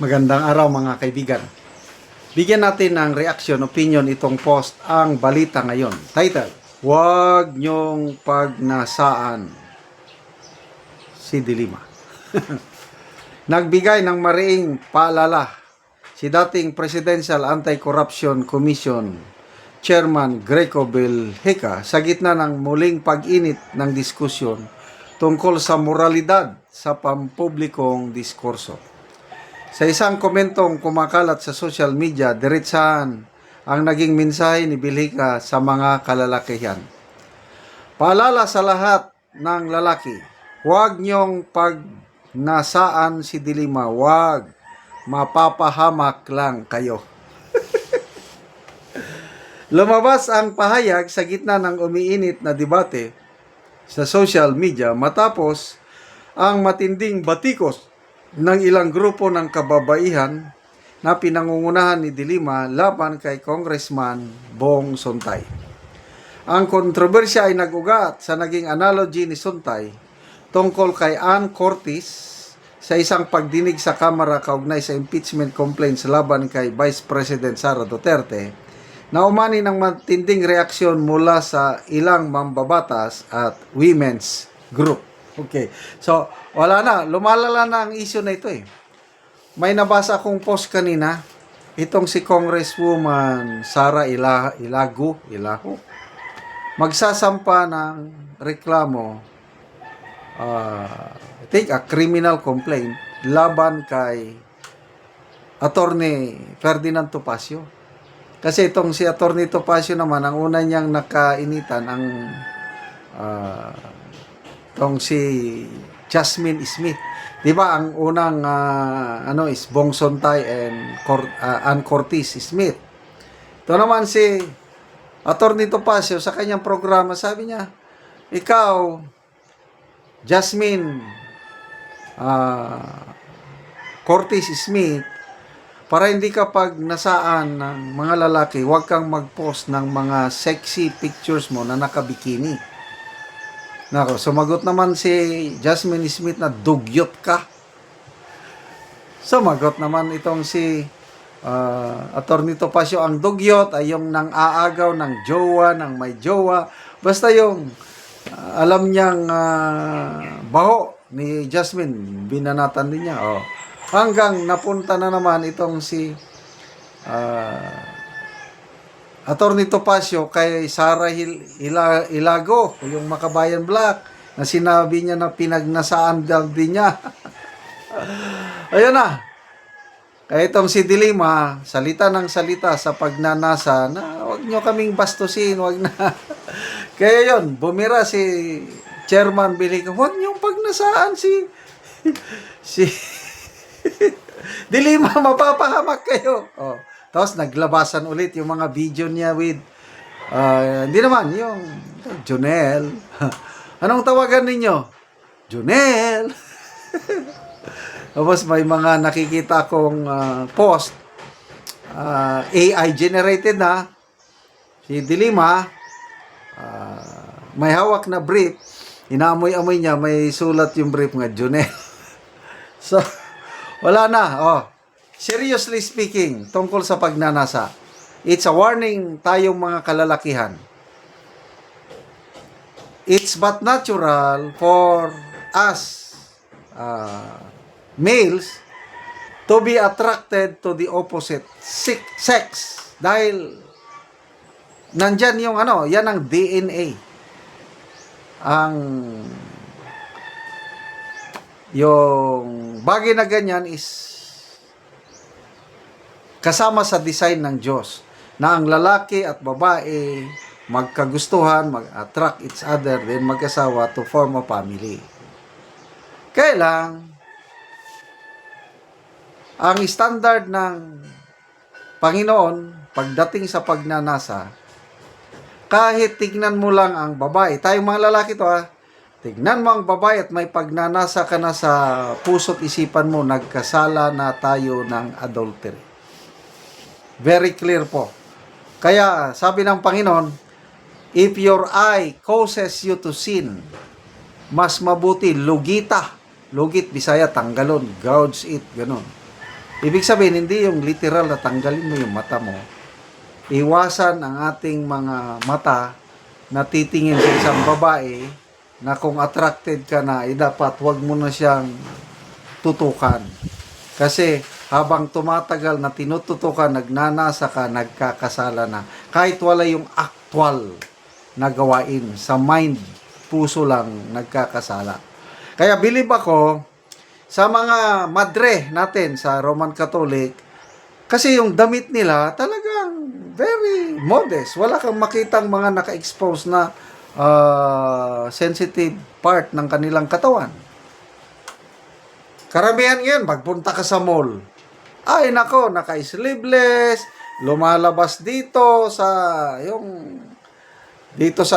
Magandang araw mga kaibigan. Bigyan natin ng reaction, opinion itong post ang balita ngayon. Title, Huwag Niyong Pagnasaan si Dilima. Nagbigay ng mariing paalala si dating Presidential Anti-Corruption Commission Chairman Greco Belhica sa gitna ng muling pag-init ng diskusyon tungkol sa moralidad sa pampublikong diskurso. Sa isang komentong kumakalat sa social media, diretsahan ang naging mensahe ni Belhica sa mga kalalakihan. Paalala sa lahat ng lalaki, huwag niyong pagnasaan si Dilima, huwag, mapapahamak lang kayo. Lumabas ang pahayag sa gitna ng umiinit na debate sa social media matapos ang matinding batikos ng ilang grupo ng kababaihan na pinangungunahan ni Dilima laban kay Congressman Bong Sontay. Ang kontrobersya ay nag-ugat sa naging analogy ni Sontay tungkol kay Ann Curtis sa isang pagdinig sa Kamara kaugnay sa impeachment complaints laban kay Vice President Sara Duterte na umani ng matinding reaksyon mula sa ilang mambabatas at women's group. Okay. So, wala na. Lumalala na ang issue na ito eh. May nabasa akong post kanina. Itong si Congresswoman Sara Ilago, magsasampa ng reklamo, I think a criminal complaint laban kay Attorney Ferdinand Topacio. Kasi itong si Attorney Topacio naman, ang una niyang nakainitan ang itong si Jasmine Smith. 'Di ba ang unang is Bong Sontay and Ann Curtis Smith. Ito naman si Attorney Topacio sa kanyang programa, sabi niya, ikaw Jasmine Curtis Smith, para hindi ka pagnasaan ng mga lalaki, huwag kang mag-post ng mga sexy pictures mo na nakabikini. Nako, sumagot naman si Jasmine Smith na dugyot ka. Sumagot naman itong si Attorney Topacio, ang dugyot ay yung nang aagaw ng jowa, ng may jowa. Basta yung alam niyang baho ni Jasmine, binanatan din niya. Oh. Hanggang napunta na naman itong si Attorney Topacio kay Sara Ilago, yung Makabayan Black, na sinabi niya na pinagnasaan din niya. Ayun na. Kaya itong si Dilima, salita ng salita sa pagnanasa na huwag nyo kaming bastusin, huwag na. Kaya yun, bumira si Chairman Belhica, huwag nyo pagnasaan si Dilima, mapapahamak kayo. Oh. Tapos naglabasan ulit yung mga video niya with, hindi naman, yung Jonel. Anong tawagan ninyo? Jonel. Tapos may mga nakikita kong post, AI generated na. Si Dilima, may hawak na brief, inaamoy-amoy niya, may sulat yung brief nga, Jonel. So, wala na, oh. Seriously speaking, tungkol sa pagnanasa, it's a warning tayong mga kalalakihan. It's but natural for us males to be attracted to the opposite sex. Dahil nandyan yung yan ang DNA. Yung bagay na ganyan is kasama sa design ng Diyos na ang lalaki at babae magkagustuhan, mag-attract each other, then mag-asawa to form a family. Kaya lang, ang standard ng Panginoon pagdating sa pagnanasa, kahit tignan mo lang ang babae, tayong mga lalaki to tignan mo ang babae at may pagnanasa ka na sa puso't isipan mo, nagkasala na tayo ng adultery. Very clear po. Kaya sabi ng Panginoon, if your eye causes you to sin, mas mabuti lugita. Lugit, Bisaya, tanggalon, gouge it, ganun. Ibig sabihin, hindi yung literal na tanggalin mo yung mata mo. Iwasan ang ating mga mata na titingin sa isang babae na kung attracted ka na, dapat wag mo na siyang tutukan. Kasi habang tumatagal na tinututukan, nagnanasa ka, nagkakasala na. Kahit wala yung actual na gawain, sa mind, puso lang nagkakasala. Kaya believe ako, sa mga madre natin sa Roman Catholic, kasi yung damit nila talagang very modest. Wala kang makitang mga naka-expose na sensitive part ng kanilang katawan. Karamihan yan, magpunta ka sa mall. Ay nako, naka-sleeveless, lumalabas dito sa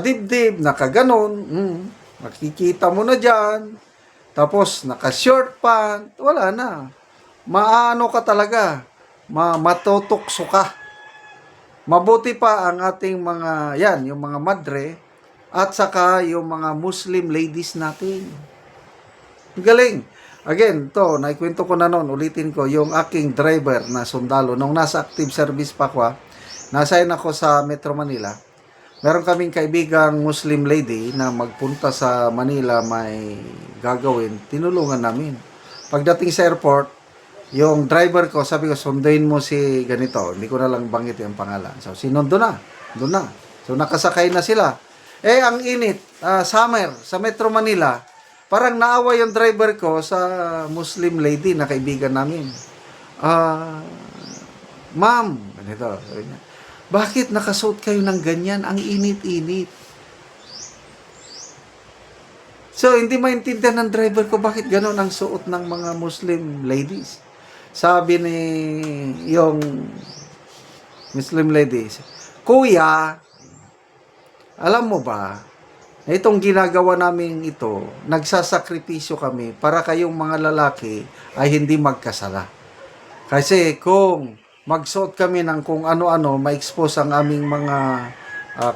dibdib, nakaganon. Makikita mo na dyan. Tapos, naka-short pant, wala na. Maano ka talaga, matutokso ka. Mabuti pa ang ating mga, yung mga madre, at saka yung mga Muslim ladies natin. Galing. Again, naikwento ko na noon, ulitin ko, yung aking driver na sundalo, nung nasa active service pa ko, nasayin ako sa Metro Manila. Meron kaming kaibigang Muslim lady na magpunta sa Manila, may gagawin, tinulungan namin. Pagdating sa airport, yung driver ko, sabi ko, sunduin mo si ganito. Hindi ko na lang banggit yung pangalan. So, sinundo na. Doon na. So, nakasakay na sila. Ang init, summer, sa Metro Manila, parang naawa yung driver ko sa Muslim lady na kaibigan namin. Ma'am, ganito, sabi niya, bakit nakasuot kayo ng ganyan? Ang init-init. So, hindi maintindihan ng driver ko bakit gano'n ang suot ng mga Muslim ladies. Sabi ni yung Muslim ladies, Kuya, alam mo ba, itong ginagawa namin ito, nagsasakripisyo kami para kayong mga lalaki ay hindi magkasala. Kasi kung magsuot kami ng kung ano-ano, ma-expose ang aming mga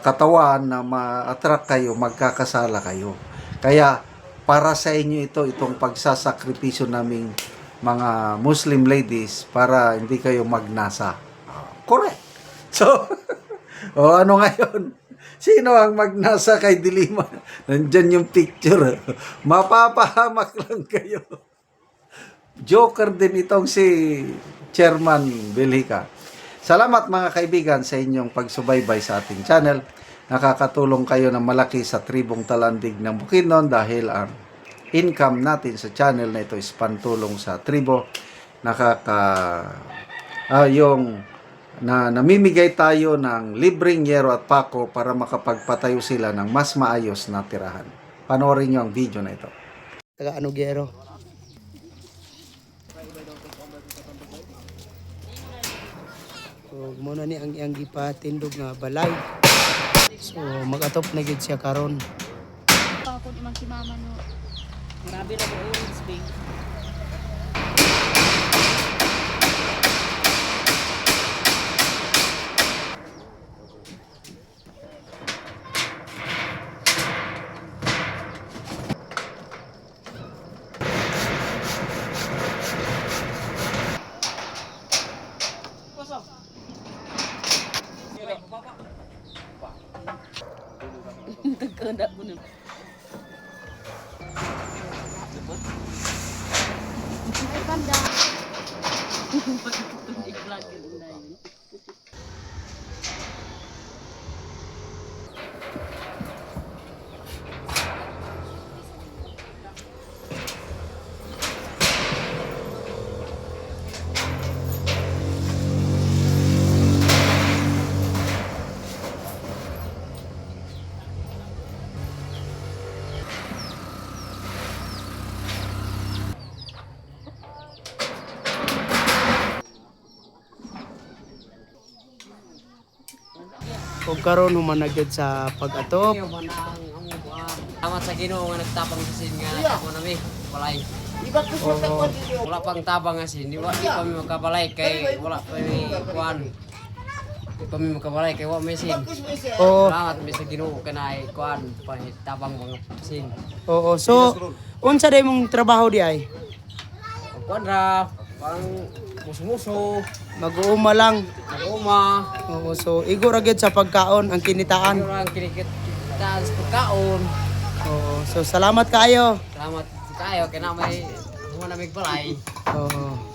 katawan na ma-attract kayo, magkakasala kayo. Kaya para sa inyo itong pagsasakripisyo naming mga Muslim ladies para hindi kayo magnasa. Correct. So, ano ngayon? Sino ang magnasa kay Dilima? Nandyan yung picture. Mapapahamak lang kayo. Joker din itong si Chairman Belhica. Salamat mga kaibigan sa inyong pagsubaybay sa ating channel. Nakakatulong kayo ng malaki sa tribong Talandig ng Bukidnon dahil ang income natin sa channel na ito is pantulong sa tribo. Namimigay tayo ng libreng yero at pako para makapagpatayo sila ng mas maayos na tirahan. Panoorin nyo ang video na ito. Taga ano gero. So muna ni ang iyang gipatindog nga balay. So magatop na gid siya karon. Ako di man si mama no. Grabe na ko orange big. Nagkanda ko na. Ay, panda. I-vlog yun na yun. Ug karon humanagad sa pag-atop. Tama sa Ginoo nga nagtabang sa sin nga ako nami balay. Oo. Wala pang tabang nga sin, di pa mi makabalay kay wala pa mi kuan. Di pa mi makabalay kay wa may sin. Oo. Salamat mi sa Ginoo kanay kuan pa tabang mga sin. Oo. So unsa day mong trabaho di ay? Kuan ra Parang muso-muso. Mag-uuma lang. Nag-uma. Oo, so igo ra gyud sa pagkaon ang kinitaan. Ano lang kinikit sa pagkaon. Oo, so salamat kayo. Salamat kayo. Kaya na may humanamig balay. Oo.